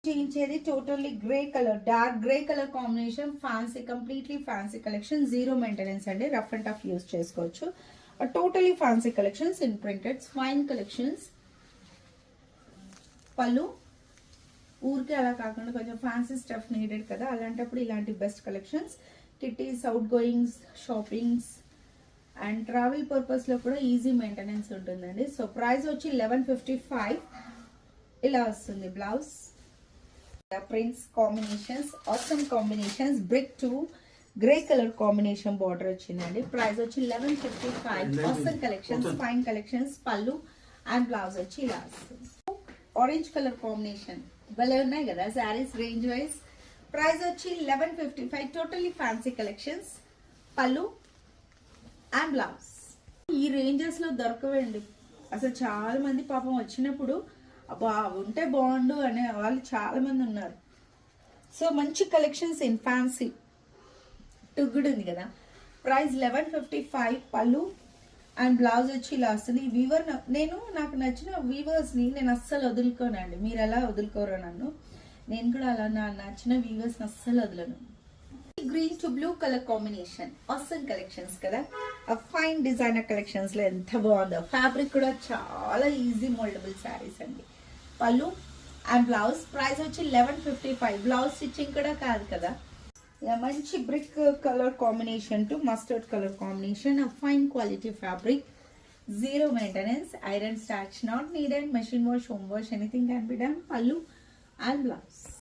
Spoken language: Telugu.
చేయించేది totally grey colour, dark grey colour combination, fancy, completely fancy collection, zero maintenance అండి, రఫ్ అండ్ టఫ్ యూస్ చేసుకోవచ్చు. Totally fancy collections in printed fine collections. పళ్ళు ఊరికే అలా కాకుండా కొంచెం ఫ్యాన్సీ స్టఫ్ నీడెడ్ కదా, అలాంటప్పుడు ఇలాంటి best collections. Kitties, out goings, shoppings and travel purpose లో కూడా ఈజీ మెయింటెనెన్స్ ఉంటుందండి. సో ప్రైస్ వచ్చి 1155. ఇలా వస్తుంది blouse. Prints combinations, awesome combinations, brick to grey colour combination border వచ్చిందండి. ప్రైస్ వచ్చి 1155. Awesome collections, fine collections. పళ్ళు అండ్ బ్లౌజ్ వచ్చి ఇలా వస్తుంది. ఆరెంజ్ కలర్ కాంబినేషన్ భలే ఉన్నాయి కదా శారీస్ రేంజ్ వైజ్. ప్రైస్ వచ్చి 1155. Totally fancy collections. పళ్ళు అండ్ బ్లౌజ్. ఈ రేంజెస్ లో దొరకవండి అసలు. చాలా మంది పాపం వచ్చినప్పుడు అబ్బా ఉంటే బాగుండు అనే వాళ్ళు చాలా మంది ఉన్నారు. సో మంచి కలెక్షన్స్ ఇన్ ఫ్యాన్సీ టుగ్గుడు ఉంది కదా. ప్రైస్ 1155. పళ్ళు అండ్ బ్లౌజ్ వచ్చి ఇలా వస్తుంది. వీవర్ నాకు నచ్చిన వీవర్స్ని నేను అస్సలు వదులుకోనండి. మీరు ఎలా వదులుకోరు నన్ను, నేను కూడా అలా నా నచ్చిన వీవర్స్ని అస్సలు వదలను. Green to blue colour combination, awesome collections కదా. ఫైన్ డిజైనర్ కలెక్షన్స్ లో ఎంత బాగుందో. ఫ్యాబ్రిక్ కూడా చాలా ఈజీ మోల్డబుల్ శారీస్ అండి. పళ్ళు అండ్ బ్లౌజ్. ప్రైస్ వచ్చి 1155. బ్లౌజ్ స్టిచ్చింగ్ కూడా కాదు కదా. మంచి brick colour combination to mustard colour combination. Fine quality fabric, zero maintenance, iron starch not needed, machine wash, home wash, anything can be done. పళ్ళు అండ్ బ్లౌజ్.